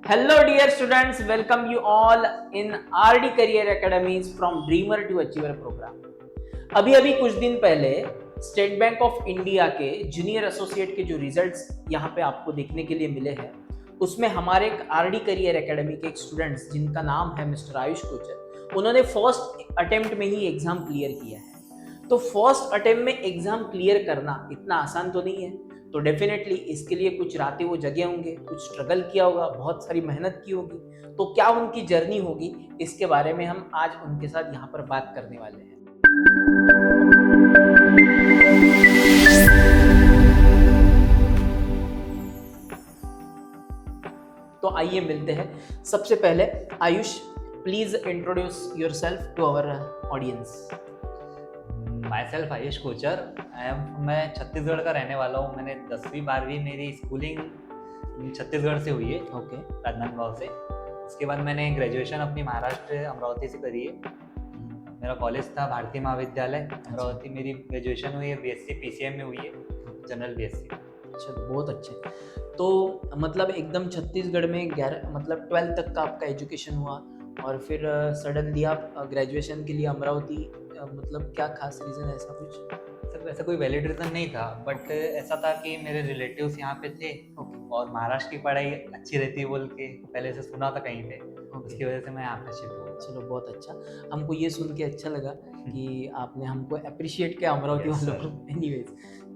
Hello, dear students. Welcome you all in RD Career Academies from Dreamer to Achiever program. अभी अभी कुछ दिन पहले स्टेट बैंक ऑफ इंडिया के junior associate के जो रिजल्ट्स यहाँ पे आपको देखने के लिए मिले हैं, उसमें हमारे एक आरडी करियर एकेडमी के एक स्टूडेंट्स जिनका नाम है मिस्टर आयुष कोचर, उन्होंने फर्स्ट अटेम्प्ट में ही एग्जाम क्लियर किया है। तो फर्स्ट अटेम्प्ट में एग्जाम क्लियर करना इतना आसान तो नहीं है, तो डेफिनेटली इसके लिए कुछ रातें वो जगे होंगे, कुछ स्ट्रगल किया होगा, बहुत सारी मेहनत की होगी। तो क्या उनकी जर्नी होगी, इसके बारे में हम आज उनके साथ यहाँ पर बात करने वाले हैं। तो आइए मिलते हैं। सबसे पहले Ayush, please introduce yourself to our audience. Myself Ayush Kochar. मैं छत्तीसगढ़ का रहने वाला हूँ। मैंने 10वीं 12वीं मेरी स्कूलिंग छत्तीसगढ़ से हुई है, ओके। राजनांदगांव से। उसके बाद मैंने ग्रेजुएशन अपनी महाराष्ट्र अमरावती से करी है। मेरा कॉलेज था भारतीय महाविद्यालय अमरावती। मेरी ग्रेजुएशन हुई है बीएससी पीसीएम में हुई है, जनरल बीएससी। चलो बहुत अच्छे। तो मतलब एकदम छत्तीसगढ़ में मतलब 12th तक का आपका एजुकेशन हुआ और फिर सडनली आप ग्रेजुएशन के लिए अमरावती, मतलब क्या खास रीज़न है, ऐसा कुछ? सर वैसा कोई वैलिड रीज़न नहीं था, बट ऐसा था कि मेरे रिलेटिव्स यहाँ पे थे और महाराष्ट्र की पढ़ाई अच्छी रहती है बोल के पहले से सुना था कहीं पे, उसकी वजह से मैं यहाँ पे शिफ्ट हुआ। चलो बहुत अच्छा, हमको ये सुन के अच्छा लगा कि आपने हमको अप्रिशिएट किया अमरावती वालों को। एनीवेज,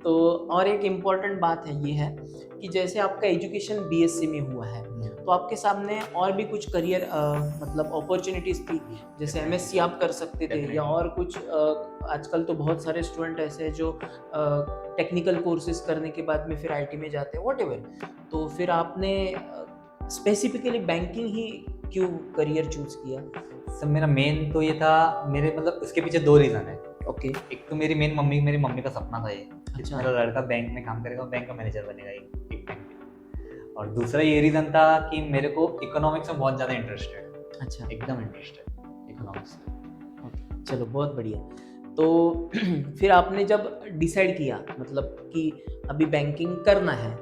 तो और एक इम्पॉर्टेंट बात है ये है कि जैसे आपका एजुकेशन बीएससी में हुआ है, तो आपके सामने और भी कुछ करियर मतलब अपॉर्चुनिटीज़ थी, जैसे एमएससी आप कर सकते थे या और कुछ। आजकल तो बहुत सारे स्टूडेंट ऐसे हैं जो टेक्निकल कोर्सेज करने के बाद में फिर आईटी में जाते हैं, व्हाटएवर। तो फिर आपने स्पेसिफिकली बैंकिंग ही क्यों करियर चूज किया? सर मेरा मेन तो ये था, मेरे मतलब इसके पीछे दो रीज़न है। ओके। एक तो मेरी मम्मी का सपना था ये, अच्छा। मेरा लड़का बैंक में काम करेगा, बैंक का मैनेजर बनेगा एक बैंक में। और दूसरा ये रीज़न था कि मेरे को इकोनॉमिक्स में बहुत ज़्यादा इंटरेस्ट है। अच्छा, एकदम इंटरेस्ट है इकोनॉमिक्स में। ओके, चलो बहुत बढ़िया। तो फिर आपने जब डिसाइड किया मतलब कि अभी बैंकिंग करना है,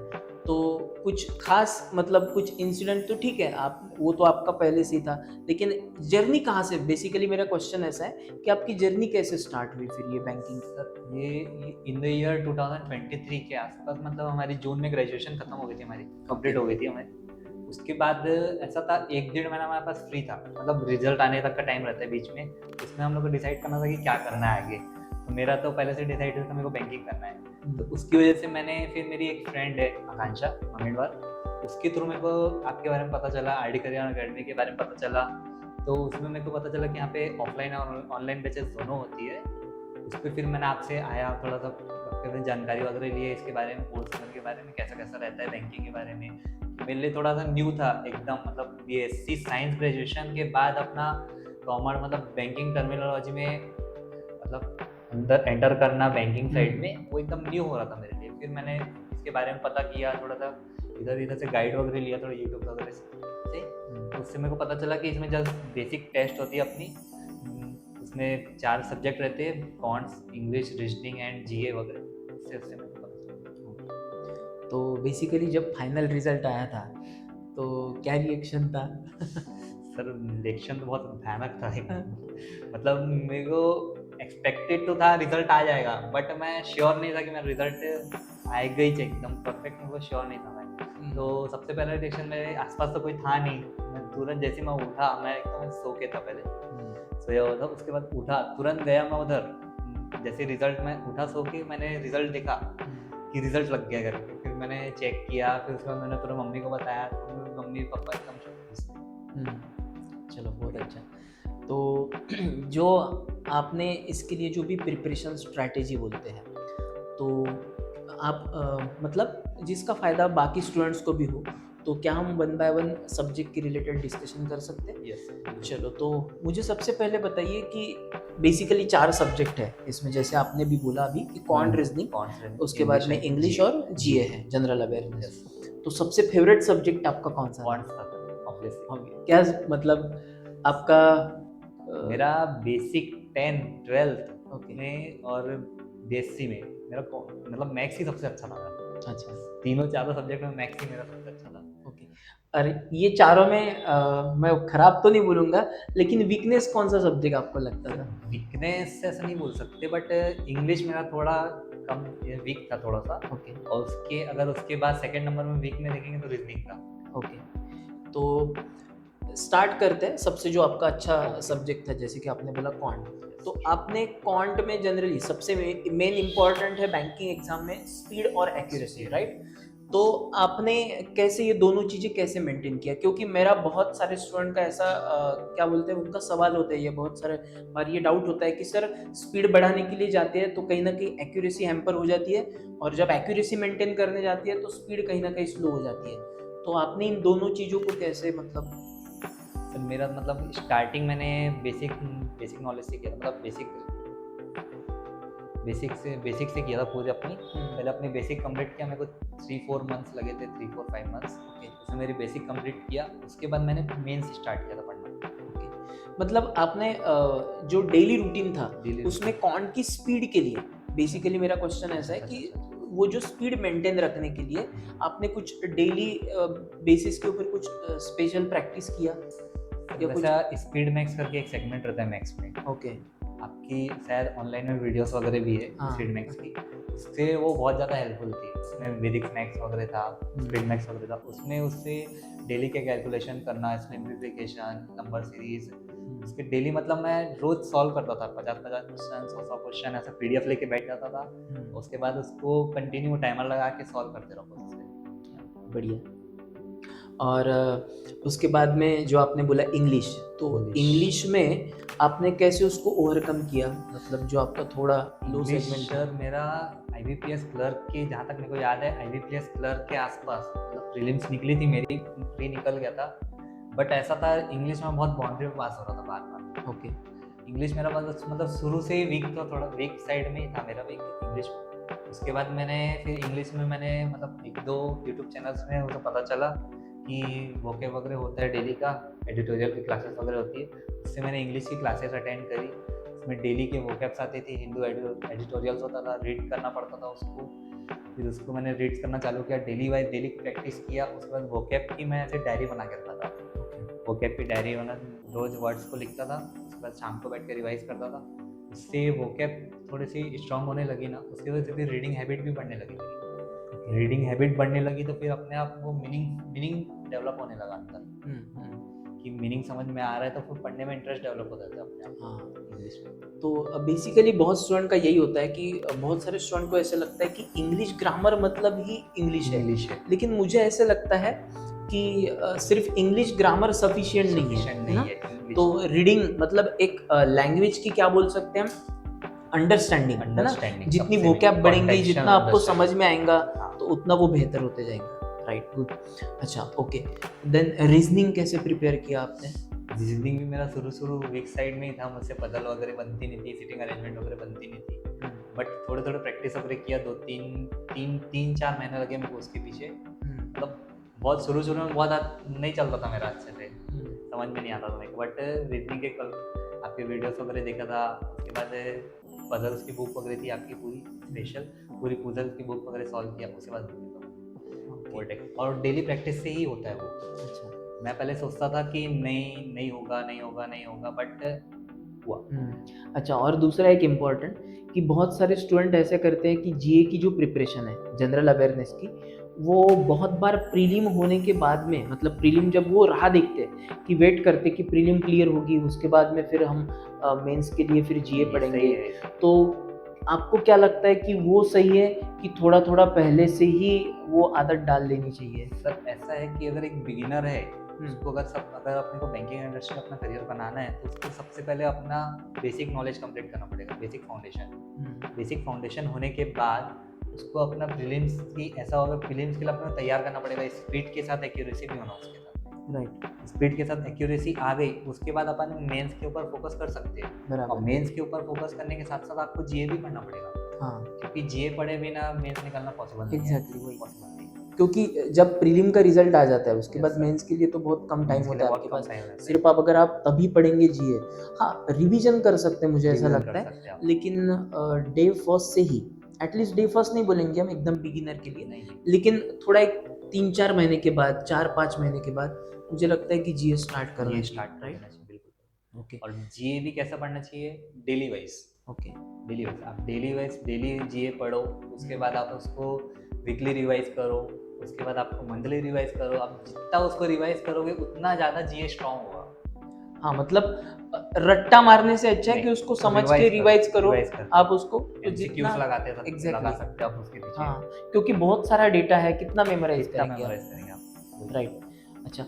तो कुछ खास मतलब कुछ इंसिडेंट तो ठीक है, आप वो तो आपका पहले से ही था, लेकिन जर्नी कहाँ से, बेसिकली मेरा क्वेश्चन ऐसा है कि आपकी जर्नी कैसे स्टार्ट हुई फिर ये बैंकिंग? सर ये इन द ईयर 2023 के आसपास, मतलब हमारी जून में ग्रेजुएशन खत्म हो गई थी, हमारी कंप्लीट हो गई थी हमारी। उसके बाद ऐसा था 1-1.5 महीना हमारे पास फ्री था, मतलब रिजल्ट आने तक का टाइम रहता है बीच में, उसमें हम लोग को डिसाइड करना था कि क्या करना है आगे। तो मेरा तो पहले से डिसाइड था मेरे को बैंकिंग करना है। तो उसकी वजह से मैंने फिर मेरी एक फ्रेंड है आकांक्षा अमेडवार, उसके थ्रू मेरे को आपके बारे में पता चला, आरडी करियर अकेडमी के बारे में पता चला। तो उसमें मेरे को पता चला कि यहाँ पे ऑफलाइन और ऑनलाइन बैचेस दोनों होती है। उस पर फिर मैंने आपसे आया, थोड़ा सा फिर जानकारी वगैरह ली है इसके बारे में, कोर्स के बारे में, कैसा कैसा रहता है बैंकिंग के बारे में। मेरे लिए थोड़ा सा न्यू था एकदम, मतलब बीएससी साइंस ग्रेजुएशन के बाद अपना कॉमर्स मतलब बैंकिंग टर्मिनोलॉजी में मतलब अंदर एंटर करना बैंकिंग साइड में, वो एकदम न्यू हो रहा था मेरे लिए। फिर मैंने इसके बारे में पता किया, थोड़ा सा इधर से गाइड वगैरह लिया, थोड़ा यूट्यूब वगैरह से। तो उससे मेरे को पता चला कि इसमें जस्ट बेसिक टेस्ट होती है अपनी, उसमें 4 सब्जेक्ट रहते हैं, कॉन्ट्स, इंग्लिश, रीजनिंग एंड जीए वगैरह। उससे मेरे को पता चला। तो बेसिकली जब फाइनल रिजल्ट आया था तो क्या रिएक्शन था? सर रिएक्शन तो बहुत भयानक था मतलब मेरे को एक्सपेक्टेड तो था रिजल्ट आ जाएगा, बट मैं श्योर नहीं था कि मेरा रिजल्ट आएगा ही एकदम परफेक्ट, मेरे को श्योर नहीं था मैं। तो सबसे पहला रिएक्शन मेरे आसपास तो कोई था नहीं, मैं तुरंत जैसे मैं उठा, मैं एकदम सो के था, पहले सोया हुआ था। उसके बाद उठा, तुरंत गया मैं उधर, जैसे रिजल्ट में उठा सो के, मैंने रिजल्ट देखा कि रिजल्ट लग गया करके। फिर मैंने चेक किया, फिर उसके बाद मैंने तुरंत मम्मी को बताया, तो मम्मी पापा एकदम चलो बहुत अच्छा। तो जो आपने इसके लिए जो भी प्रिपरेशन स्ट्रैटेजी बोलते हैं, तो आप मतलब जिसका फ़ायदा बाकी स्टूडेंट्स को भी हो, तो क्या हम 1 बाय 1 सब्जेक्ट के रिलेटेड डिस्कशन कर सकते हैं? यस। चलो, तो मुझे सबसे पहले बताइए कि बेसिकली 4 सब्जेक्ट है इसमें, जैसे आपने भी बोला अभी कि क्वांट रीजनिंग, उसके बाद में इंग्लिश और जीए है, जनरल अवेयरनेस। तो सबसे फेवरेट सब्जेक्ट आपका कौन सा है? क्या मतलब आपका मेरा बेसिक 10 12 में और बीएससी में मेरा मतलब मैथ्स ही सबसे अच्छा था। अच्छा, तीनों चारों सब्जेक्ट में मैथ्स ही मेरा सबसे अच्छा था। ओके, अरे ये चारों में मैं खराब तो नहीं बोलूंगा, लेकिन वीकनेस कौन सा सब्जेक्ट आपको लगता था? वीकनेस ऐसा नहीं बोल सकते, बट इंग्लिश मेरा थोड़ा कम वीक था थोड़ा सा। ओके और उसके बाद सेकंड नंबर में वीक में देखेंगे तो रीजनिंग था। ओके, तो स्टार्ट करते हैं सबसे जो आपका अच्छा सब्जेक्ट था, जैसे कि आपने बोला क्वांट। तो आपने क्वांट में जनरली सबसे मेन इंपॉर्टेंट है बैंकिंग एग्जाम में स्पीड और एक्यूरेसी, राइट? तो आपने कैसे ये दोनों चीज़ें कैसे मेंटेन किया? क्योंकि मेरा बहुत सारे स्टूडेंट का ऐसा क्या बोलते हैं, उनका सवाल होता है, ये बहुत सारे बार ये डाउट होता है कि सर स्पीड बढ़ाने के लिए जाते हैं तो कहीं ना कहीं एक्यूरेसी हैम्पर हो जाती है, और जब एक्यूरेसी मेंटेन करने जाती है तो स्पीड कहीं ना कहीं स्लो हो जाती है। तो आपने इन दोनों चीज़ों को कैसे मतलब? सर मेरा मतलब स्टार्टिंग मैंने बेसिक बेसिक नॉलेज से किया था, मतलब बेसिक से किया था पूरी अपनी। पहले अपनी बेसिक कंप्लीट किया, मेरे को 3-4 मंथ्स लगे थे, 3-4-5 मंथ्स। ओके उसमें मेरी बेसिक कंप्लीट किया, उसके बाद मैंने मेंस स्टार्ट किया था पढ़ना। ओके, मतलब आपने जो डेली रूटीन था Daily उसमें कौन की स्पीड के लिए, बेसिकली मेरा क्वेश्चन ऐसा है अच्छा, कि अच्छा, अच्छा। वो जो स्पीड मेंटेन रखने के लिए आपने कुछ डेली बेसिस के ऊपर कुछ स्पेशल प्रैक्टिस किया या कुछ? वैसा स्पीड मैक्स करके एक सेगमेंट रहता है मैक्स में, ओके आपकी शायद ऑनलाइन में वीडियोस वगैरह भी है हाँ स्पीड मैक्स की। उससे वो बहुत ज़्यादा हेल्पफुल थी। उसमें वेदिक मैक्स वगैरह था, स्पीड मैक्स वगैरह था, उसमें उससे डेली के कैलकुलेशन करना, सिंप्लीफिकेशन, नंबर सीरीज, उसके डेली मतलब मैं रोज सॉल्व करता था 50-50 क्वेश्चन, 100 क्वेश्चन, ऐसा पीडीएफ लेके बैठ जाता था। उसके बाद उसको कंटिन्यू टाइमर लगा के सॉल्व करते रहो उससे। बढ़िया। और उसके बाद में जो आपने बोला इंग्लिश, तो इंग्लिश में आपने कैसे उसको ओवरकम किया, मतलब जो आपका थोड़ा लो इंग्लिश सेगमेंट था? सर मेरा आईबीपीएस क्लर्क के, जहाँ तक मेरे को याद है, आईबीपीएस क्लर्क के आसपास मतलब प्रीलिम्स निकली थी मेरी, प्री निकल गया था। बट ऐसा था इंग्लिश में बहुत बाउंड्री में पास हो रहा था बार बार। ओके इंग्लिश मेरा मतलब शुरू से ही वीक था, थोड़ा वीक साइड में ही था मेरा वीक इंग्लिश में। उसके बाद मैंने फिर इंग्लिश में मैंने मतलब 1-2 यूट्यूब चैनल्स में मुझे पता चला कि वोकेब वगैरह होता है डेली का, एडिटोरियल की क्लासेस वगैरह होती है। उससे मैंने इंग्लिश की क्लासेस अटेंड करी। उसमें डेली के वोकेब्स आते थे, हिंदू एडिटोरियल्स होता था, रीड करना पड़ता था उसको। फिर उसको मैंने रीड करना चालू किया, डेली वाइज डेली प्रैक्टिस किया। उसके बाद वोकेब की मैं ऐसे डायरी बना के रखता था। वोकेब की डायरी बना, रोज वर्ड्स को लिखता था, उसके बाद शाम को बैठ के रिवाइज करता था। उससे वोकेब थोड़ी सी स्ट्रांग होने लगी ना, उसकी वजह से फिर रीडिंग हैबिट भी बढ़ने लगी मेरी। रीडिंग हैबिट बढ़ने लगी तो फिर अपने आप वो मीनिंग डेवलप होने लगा अंदर, कि मीनिंग समझ में आ रहा है तो फिर पढ़ने में इंटरेस्ट डेवलप हो जाता है अपने आप हाँ। इंग्लिश में। तो बेसिकली बहुत स्टूडेंट का यही होता है कि बहुत सारे स्टूडेंट को ऐसे लगता है कि इंग्लिश ग्रामर मतलब ही इंग्लिश है, लेकिन मुझे ऐसे लगता है कि सिर्फ इंग्लिश ग्रामर सफिशिएंट नहीं है, है ना? इंग्लिश तो रीडिंग मतलब एक लैंग्वेज की क्या बोल सकते हैं हम, अंडरस्टैंडिंग, है ना? जितनी वोकैब बढ़ेंगी, जितना आपको समझ में आएगा, तो उतना वो बेहतर होते जाएगा। Right, good. अच्छा, ओके। देन रीजनिंग कैसे प्रिपेयर किया आपने? रीजनिंग भी मेरा शुरू वीक साइड में ही था, मुझसे पजल वगैरह बनती नहीं थी, सिटिंग अरेंजमेंट वगैरह बनती नहीं थी। बट थोड़े थोड़े प्रैक्टिस वगैरह किया, 2-3-4 महीने लगे मेरे को उसके पीछे। मतलब बहुत शुरू में बहुत नहीं चलता था मेरा अच्छे से, समझ में नहीं आता था मेरे को। बट रीजनिंग के कल आपके वीडियोस वगैरह देखा था, उसके बाद पजल्स की बुक वगैरह थी आपकी पूरी स्पेशल, पूरी पजल्स की बुक वगैरह सॉल्व किया, उसके बाद और डेली प्रैक्टिस से ही होता है वो। अच्छा, मैं पहले सोचता था कि नहीं होगा, बट हुआ। अच्छा, और दूसरा एक इम्पॉर्टेंट कि बहुत सारे स्टूडेंट ऐसे करते हैं कि जीए की जो प्रिपरेशन है जनरल अवेयरनेस की, वो बहुत बार प्रीलिम होने के बाद में, मतलब प्रीलिम जब वो राह देखते हैं कि वेट करते कि प्रीलिम क्लियर होगी, उसके बाद में फिर हम मेंस के लिए फिर जीए पढ़ेंगे। तो आपको क्या लगता है कि वो सही है कि थोड़ा थोड़ा पहले से ही वो आदत डाल लेनी चाहिए? सर ऐसा है कि अगर एक बिगिनर है, उसको अगर अपने को बैंकिंग इंडस्ट्री में अपना करियर बनाना है, तो उसको सबसे पहले अपना बेसिक नॉलेज कंप्लीट करना पड़ेगा, बेसिक फाउंडेशन होने के बाद उसको अपना प्रीलिम्स की, ऐसा होगा प्रीलिम्स के लिए अपने तैयार करना पड़ेगा, स्पीड के साथ एक्यूरेसी भी होना उसके साथ। राइट, स्पीड के साथ एक्यूरेसी आ गई, उसके बाद अपन मेंस के ऊपर फोकस कर सकते हैं। और बराबर। मेंस के ऊपर फोकस करने के साथ साथ आपको जीए भी पढ़ना पड़ेगा, हाँ, क्योंकि जीए पढ़े बिना मेंस निकालना पॉसिबल नहीं है। एग्जैक्टली वही, क्योंकि जब प्रीलिम का रिजल्ट आ जाता है उसके बाद मेंस के लिए तो बहुत कम टाइम होता है आपके पास। सिर्फ आप अगर आप तभी पढ़ेंगे जीए, हाँ रिवीजन कर सकते हैं, मुझे ऐसा लगता है, लेकिन डे फर्स्ट से ही, एटलीस्ट डे फर्स्ट नहीं बोलेंगे हम एकदम बिगिनर के लिए, लेकिन थोड़ा एक 3-4 महीने के बाद, 4-5 महीने के बाद मुझे लगता है कि जीए स्टार्ट करना ये चाहिए, स्टार्ट राइट? करना चाहिए बिल्कुल। ओके, और जीए भी कैसा पढ़ना चाहिए, daily wise. Okay. Daily wise आप डेली वाइज डेली जीए पढ़ो, उसके बाद आप उसको वीकली रिवाइज करो, उसके बाद आपको मंथली रिवाइज करो। आप जितना उसको रिवाइज करोगे उतना ज़्यादा जीए स्ट्रांग होगा। हाँ, मतलब रट्टा मारने से अच्छा है कि नहीं, उसको समझ रिवाइज के करो, रिवाइज करो रिवाइज करते आप उसको, तो एमसीक्यूज जितना लगाते हैं, एग्जैक्टली लगा सकते हो आप उसके पीछे। हाँ, क्योंकि बहुत सारा डेटा है, कितना मेमोराइज कितना करेंगे मेमोराइज आप, करेंगे आप। राइट? अच्छा,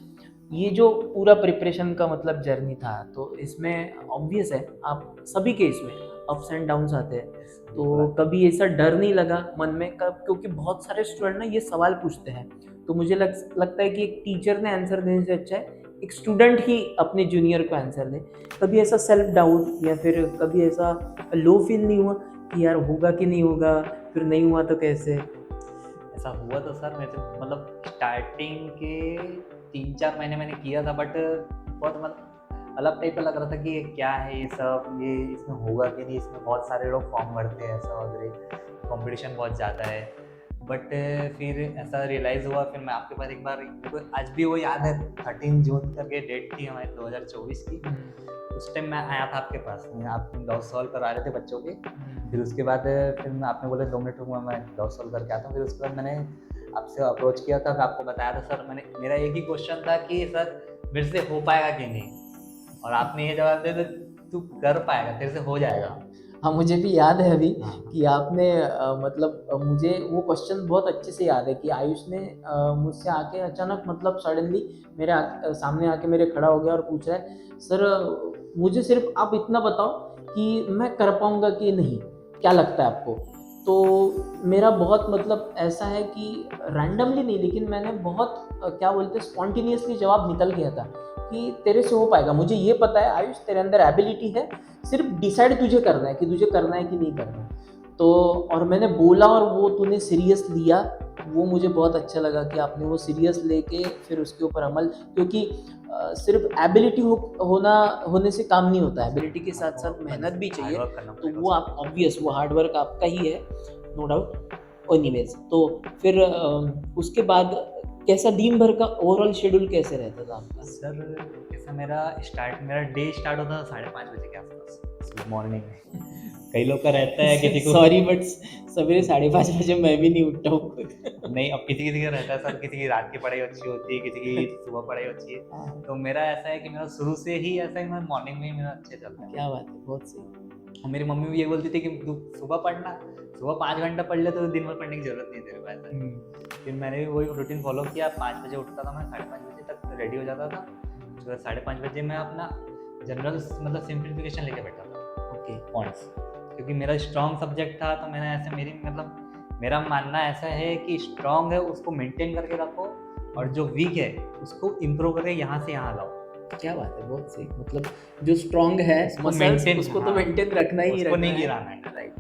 ये जो पूरा प्रिपरेशन का मतलब जर्नी था, तो इसमें ऑब्वियस है आप सभी के इसमें अप्स एंड डाउन्स आते हैं, तो कभी ऐसा डर नहीं लगा मन में कब, क्योंकि बहुत सारे स्टूडेंट ना ये सवाल पूछते हैं, तो मुझे लगता है कि एक टीचर ने आंसर देने से अच्छा है एक स्टूडेंट ही अपने जूनियर को आंसर दे। कभी ऐसा सेल्फ डाउट या फिर कभी ऐसा लो फील नहीं हुआ कि यार होगा कि नहीं होगा, फिर नहीं हुआ तो कैसे? ऐसा हुआ तो सर मेरे से, मतलब स्टार्टिंग के 3-4 महीने मैंने किया था, बट बहुत मतलब अलग टाइप का लग रहा था कि ये क्या है, ये सब ये इसमें होगा कि नहीं, इसमें बहुत सारे लोग फॉर्म भरते हैं ऐसा वगैरह, कंपटीशन बहुत ज़्यादा है। बट फिर ऐसा रियलाइज़ हुआ, फिर मैं आपके पास एक बार, मेरे को आज भी वो याद है, 13 जून करके डेट थी हमारे 2024 की। उस टाइम मैं आया था आपके पास, आप डाउट सॉल्व करा रहे थे बच्चों के। फिर उसके बाद फिर आपने बोले 2 मिनट में मैं डाउट सॉल्व करके आता हूँ। फिर उसके बाद मैंने आपसे अप्रोच किया था, मैं आपको बताया था सर, मेरा एक ही क्वेश्चन था कि सर मेरे से हो पाएगा कि नहीं, और आपने ये जवाब दे दिया, तू कर पाएगा, तेरे से हो जाएगा। हाँ, मुझे भी याद है अभी हाँ। कि आपने मतलब मुझे वो क्वेश्चन बहुत अच्छे से याद है कि आयुष ने मुझसे आके अचानक मतलब सडनली मेरे सामने आके मेरे खड़ा हो गया और पूछ रहा है, सर मुझे सिर्फ आप इतना बताओ कि मैं कर पाऊंगा कि नहीं, क्या लगता है आपको? तो मेरा बहुत मतलब ऐसा है कि रैंडमली नहीं, लेकिन मैंने बहुत क्या बोलते हैं स्पॉन्टेनियसली जवाब निकल गया था कि तेरे से हो पाएगा, मुझे ये पता है आयुष तेरे अंदर एबिलिटी है, सिर्फ डिसाइड तुझे करना है कि तुझे करना है कि नहीं करना है। तो और मैंने बोला और वो तूने सीरियस लिया, वो मुझे बहुत अच्छा लगा कि आपने वो सीरियस लेके फिर उसके ऊपर अमल, क्योंकि सिर्फ एबिलिटी होने से काम नहीं होता है, एबिलिटी के साथ साथ मेहनत भी चाहिए। हार्ड वर्क करना तो पड़ेगा वो आप ऑब्वियस वो हार्ड वर्क आपका ही है, नो डाउट। एनीवेज, तो फिर उसके बाद कैसा दिन भर का ओवरऑल शेड्यूल कैसे रहता था आपका? सर जैसा मेरा डे स्टार्ट होता था 5:30 बजे के आसपास मॉर्निंग में। कई लोग का रहता है, किसी को सॉरी बट सवेरे 5:30 बजे मैं भी नहीं उठता हूँ खुद। नहीं, अब किसी किसी का रहता है सर, किसी की रात की पढ़ाई अच्छी होती है, किसी की सुबह पढ़ाई अच्छी है। हाँ, तो मेरा ऐसा है कि मेरा शुरू से ही ऐसा ही, मैं मॉर्निंग में ही मेरा अच्छे चलता है। क्या बात है, बहुत सही। और मेरी मम्मी भी ये बोलती थी कि तू सुबह पढ़ना, सुबह 5 घंटा पढ़ ले तो दिन भर पढ़ने की जरूरत नहीं है तेरे को, ऐसा है। फिर मैंने भी वही रूटीन फॉलो किया, 5 बजे उठता था मैं, 5:30 बजे तक रेडी हो जाता था। उसके बाद 5:30 बजे मैं अपना जनरल मतलब सिंप्लीफिकेशन लेके बैठा था, ओके, पॉइंट्स, क्योंकि मेरा स्ट्रॉन्ग सब्जेक्ट था। तो मैंने ऐसे मेरा मानना ऐसा है कि स्ट्रॉन्ग है उसको मेंटेन करके रखो, और जो वीक है उसको इम्प्रूव करके यहाँ से यहाँ लाओ। क्या बात है, बहुत सही। मतलब जो स्ट्रांग है उसको मसल्स, maintain, उसको तो हाँ, मेंटेन रखना ही उसको रखना नहीं है, गिराना है। राइट।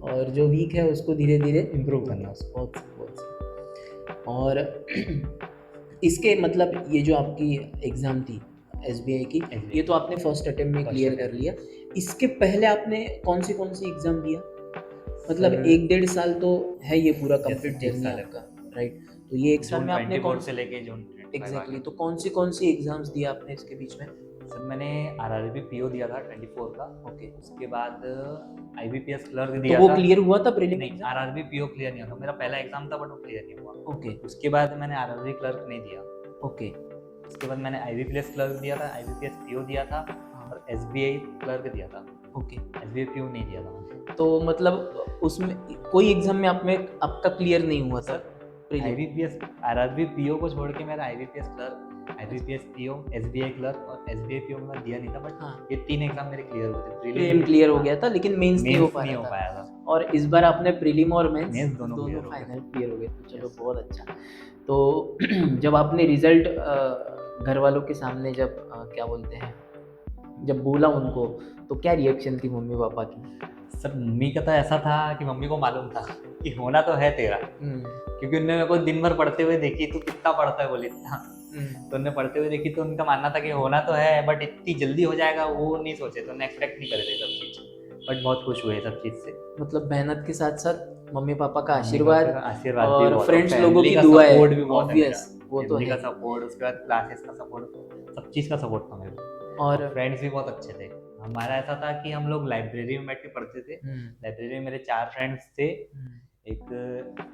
और जो वीक है उसको धीरे धीरे इम्प्रूव करना उसको। बहुत सही, बहुत सही। और इसके मतलब ये जो आपकी एग्जाम थी एसबीआई की, ये तो आपने फर्स्ट अटेम्प्ट में First क्लियर attempt। कर लिया। इसके पहले आपने कौन सी एग्जाम दिया? मतलब सर, 1-1.5 साल तो है ये पूरा कंप्लीट एक जर्नी साल है। आपका, राइट? तो ये एक साल जून में आपने 24 से लेके जून 25 एग्जैक्टली, आगे। तो कौन सी एग्जाम्स दिया आपने इसके बीच में? सर मैंने आरआरबी पीओ दिया था 24 का। ओके, उसके बाद आईबीपीएस क्लर्क तो दिया वो था। क्लियर हुआ था प्रीलिम नहीं, एग्जाम? आरआरबी पीओ क्लियर नहीं हुआ था, मेरा पहला एग्जाम था बट वो क्लियर नहीं हुआ। ओके, उसके बाद मैंने आरआरबी क्लर्क नहीं दिया। ओके, उसके बाद मैंने आईबीपीएस क्लर्क दिया था, आईबीपीएस पीओ दिया था, और एसबीआई क्लर्क दिया था। ओके। एसबीआई पीओ नहीं दिया था मैंने। तो मतलब उसमें कोई एग्जाम में आपका क्लियर नहीं हुआ था प्रीलिम? आईबीपीएस आरआरबी पीओ को छोड़ के मेरा IBPS clerk, IBPS PO, SBI clerk और एसबीआई पीओ में दिया नहीं था, बट हाँ, ये 3 एग्जाम मेरे क्लियर हुए थे। प्रीलिम क्लियर हो गया था, लेकिन मेंस नहीं हो नहीं हो पाया था। पाया था। और इस बार आपने प्रीलिम और मेंस मेंस दोनों दोनों clear हो गए। फाइनल क्लियर हो गए, तो चलो Yes. बहुत अच्छा। तो जब आपने रिजल्ट घर वालों के सामने जब क्या बोलते हैं, जब बोला उनको, तो क्या रिएक्शन थी मम्मी पापा की? सर मम्मी का तो ऐसा था कि मम्मी को मालूम था कि होना तो है तेरा, क्योंकि उनने मेरे को दिन भर पढ़ते हुए देखी, तू कितना पढ़ता है बोली इतना, तो उन्हें पढ़ते हुए देखी, तो उनका मानना था कि होना तो है बट इतनी जल्दी हो जाएगा वो नहीं सोचे, तो उन्हें एक्सपेक्ट नहीं करे थे सब चीज़, बट बहुत खुश हुए सब चीज़ से। मतलब मेहनत के साथ साथ मम्मी पापा का मम्मी आशीर्वाद पापा का आशीर्वाद भी और बहुत, फ्रेंड्स और लोगों family की का दुआ है, support भी बहुत है ऑब्वियस मेरा। वो तो फैमिली का है। सपोर्ट, उसके बाद क्लासेस का सपोर्ट, सब चीज़ का सपोर्ट था मेरे को। और और फ्रेंड्स भी बहुत अच्छे थे। हमारा ऐसा था कि हम लोग लाइब्रेरी में बैठ के पढ़ते थे। लाइब्रेरी में मेरे 4 फ्रेंड्स थे। एक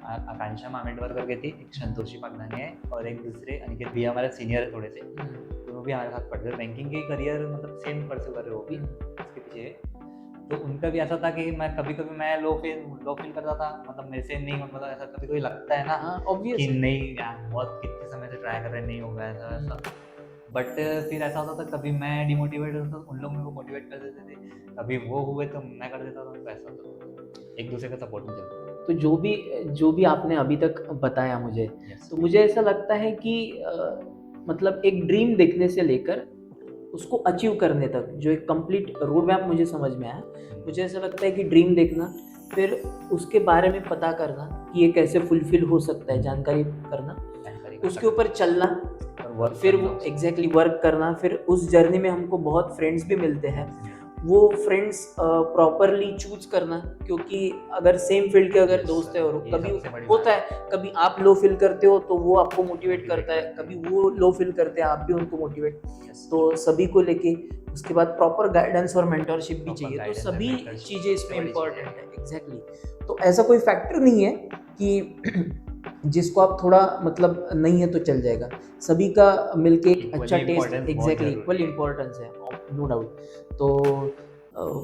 आकांक्षा मामेडवर करके थी, एक संतोषी पगनानी है, और एक दूसरे अनिकेत भैया हमारे सीनियर है थोड़े से, तो वो भी हमारे साथ पढ़ते थे। बैंकिंग के करियर मतलब सेम परस्यू कर रहे हो भी उसके पीछे। तो उनका भी ऐसा था कि मैं कभी मैं लो फील करता था, मतलब मेरे से नहीं, मतलब ऐसा कभी कोई लगता है ना हाँ ऑब्वियस कि है। नहीं यार, बहुत कितने समय से ट्राई कर रहे हैं, नहीं होगा ऐसा वैसा। बट फिर ऐसा होता था, कभी मैं डिमोटिवेट होता था, उन लोग मेरे को मोटिवेट कर देते थे, कभी वो हुए तो मैं कर देता था, तो ऐसा होता था, एक दूसरे का सपोर्ट में चलता। तो जो भी आपने अभी तक बताया मुझे, Yes. तो मुझे ऐसा लगता है कि मतलब एक ड्रीम देखने से लेकर उसको अचीव करने तक जो एक कंप्लीट रोड मैप मुझे समझ में आया। मुझे ऐसा लगता है कि ड्रीम देखना, फिर उसके बारे में पता करना कि ये कैसे फुलफिल हो सकता है, जानकारी करना, उसके ऊपर चलना, फिर वो एग्जैक्टली वर्क करना, फिर उस जर्नी में हमको बहुत फ्रेंड्स भी मिलते हैं, वो फ्रेंड्स प्रॉपरली चूज करना, क्योंकि अगर सेम फील्ड के अगर दोस्त है और कभी होता है, कभी आप लो फील करते हो तो वो आपको मोटिवेट करता है, कभी वो लो फील करते हैं आप भी उनको मोटिवेट, तो सभी को लेके उसके बाद प्रॉपर गाइडेंस और मेंटरशिप भी चाहिए, तो सभी चीज़ें इसमें इम्पोर्टेंट है। एग्जैक्टली तो ऐसा कोई फैक्टर नहीं है कि जिसको आप थोड़ा मतलब नहीं है तो चल जाएगा, सभी का मिलके एक अच्छा टेस्ट, एग्जैक्टली इक्वल इम्पोर्टेंस है, नो डाउट। तो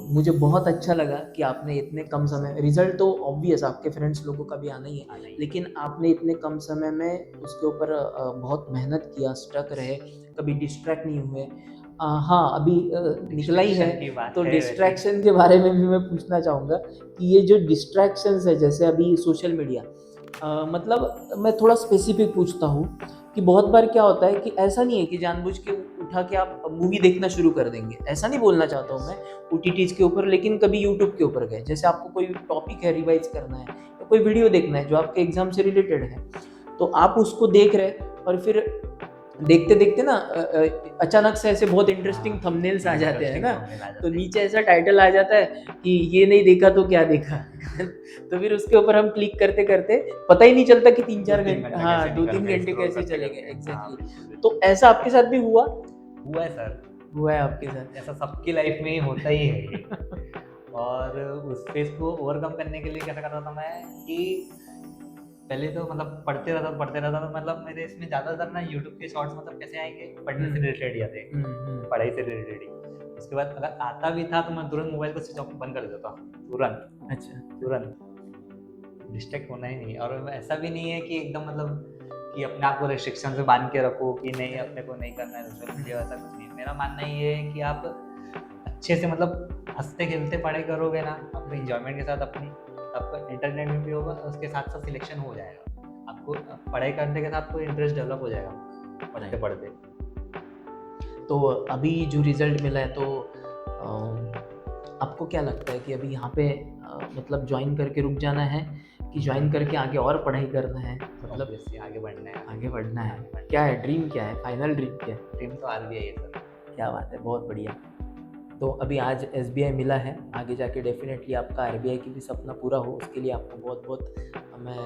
मुझे बहुत अच्छा लगा कि आपने इतने कम समय, रिजल्ट तो ऑब्वियस आपके फ्रेंड्स लोगों का भी आना ही है, लेकिन आपने इतने कम समय में उसके ऊपर बहुत मेहनत किया, स्टक रहे, कभी डिस्ट्रैक्ट नहीं हुए। हाँ अभी निकला ही है, तो डिस्ट्रैक्शन के बारे में भी मैं पूछना चाहूँगा कि ये जो डिस्ट्रैक्शंस है, जैसे अभी सोशल मीडिया, मतलब मैं थोड़ा स्पेसिफिक पूछता हूँ कि बहुत बार क्या होता है कि ऐसा नहीं है कि जानबूझ के उठा के आप मूवी देखना शुरू कर देंगे, ऐसा नहीं बोलना चाहता हूँ मैं OTTs के ऊपर, लेकिन कभी यूट्यूब के ऊपर गए, जैसे आपको कोई टॉपिक है रिवाइज करना है या कोई वीडियो देखना है जो आपके एग्जाम से रिलेटेड है, तो आप उसको देख रहे और फिर देखते देखते ना अचानक से ऐसे बहुत इंटरेस्टिंग थंबनेल्स आ जाते हैं ना, तो नीचे ऐसा टाइटल आ जाता है कि ये नहीं देखा तो क्या देखा तो फिर उसके ऊपर हम क्लिक करते करते पता ही नहीं चलता कि 3-4 घंटे, हाँ 2-3 घंटे कैसे चले गए। एग्जैक्टली तो ऐसा आपके साथ भी हुआ है सर, हुआ है आपके साथ? ऐसा सबकी लाइफ में ही होता ही है ये। और उस फेज को ओवरकम करने के लिए कैसा करता था मैं कि पहले तो मतलब पढ़ते रहता था, मतलब मेरे इसमें ज़्यादातर ना यूट्यूब के शॉर्ट्स मतलब कैसे आएंगे, पढ़ने से रिलेटेड ही आते, पढ़ाई से रिलेटेड ही। उसके बाद अगर आता भी था तो मैं तुरंत मोबाइल को स्विच ऑफ बंद कर देता, तुरंत। अच्छा, तुरंत डिस्ट्रैक्ट होना ही नहीं। और ऐसा भी नहीं है कि एकदम मतलब कि अपने आप को रिस्ट्रिक्शन से बांध के रखो कि नहीं अपने को नहीं करना है सोशल मीडिया, ऐसा कुछ नहीं। मेरा मानना ये है कि आप अच्छे से मतलब हंसते खेलते पढ़ाई करोगे ना, अपने इंजॉयमेंट के साथ, अपनी आपका एंटरटेनमेंट भी होगा, उसके साथ साथ सिलेक्शन हो जाएगा, आपको पढ़ाई करने के साथ कोई इंटरेस्ट डेवलप हो जाएगा पढ़ते पढ़ते। तो अभी जो रिजल्ट मिला है, तो आपको क्या लगता है कि अभी यहाँ पे मतलब ज्वाइन करके रुक जाना है कि ज्वाइन करके आगे और पढ़ाई करना है, मतलब आगे बढ़ना है? आगे बढ़ना है। क्या है ड्रीम, क्या है फाइनल ड्रीम, क्या है? ड्रीम तो RBI है सर। क्या बात है, बहुत बढ़िया। तो अभी आज SBI मिला है, आगे जाके डेफिनेटली आपका RBI की भी सपना पूरा हो, उसके लिए आपको बहुत बहुत मैं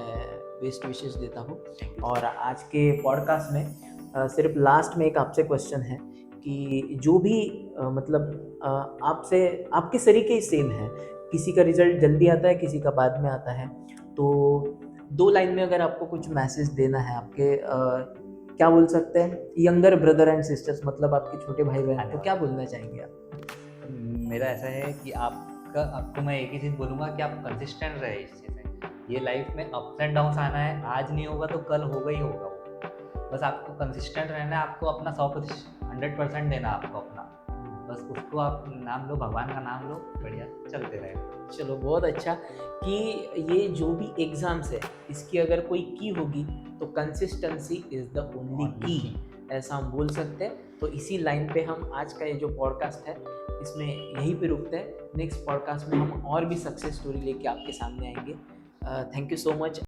बेस्ट विशेस देता हूँ। और आज के पॉडकास्ट में सिर्फ लास्ट में एक आपसे क्वेश्चन है कि जो भी मतलब आपसे आपके तरीके सेम है, किसी का रिजल्ट जल्दी आता है, किसी का बाद में आता है, तो 2 लाइन में अगर आपको कुछ मैसेज देना है आपके क्या बोल सकते हैं यंगर ब्रदर एंड सिस्टर्स, मतलब आपके छोटे भाई बहन, तो क्या बोलना चाहेंगे आप? मेरा ऐसा है कि आपको मैं एक ही चीज़ बोलूँगा कि आप कंसिस्टेंट रहे इस चीज़ में। ये लाइफ में अप्स एंड डाउन्स आना है, आज नहीं होगा तो कल होगा ही होगा वो। बस आपको कंसिस्टेंट रहना है, आपको अपना 100% देना आपको अपना, बस उसको आप नाम लो, भगवान का नाम लो, बढ़िया चलते रहे। चलो बहुत अच्छा कि ये जो भी एग्ज़ाम्स है इसकी अगर कोई की होगी तो कंसिस्टेंसी इज़ द ओनली की, ऐसा हम बोल सकते हैं। तो इसी लाइन पे हम आज का ये जो पॉडकास्ट है इसमें यहीं पे रुकते हैं। नेक्स्ट पॉडकास्ट में हम और भी सक्सेस स्टोरी लेके आपके सामने आएंगे। Thank you so much.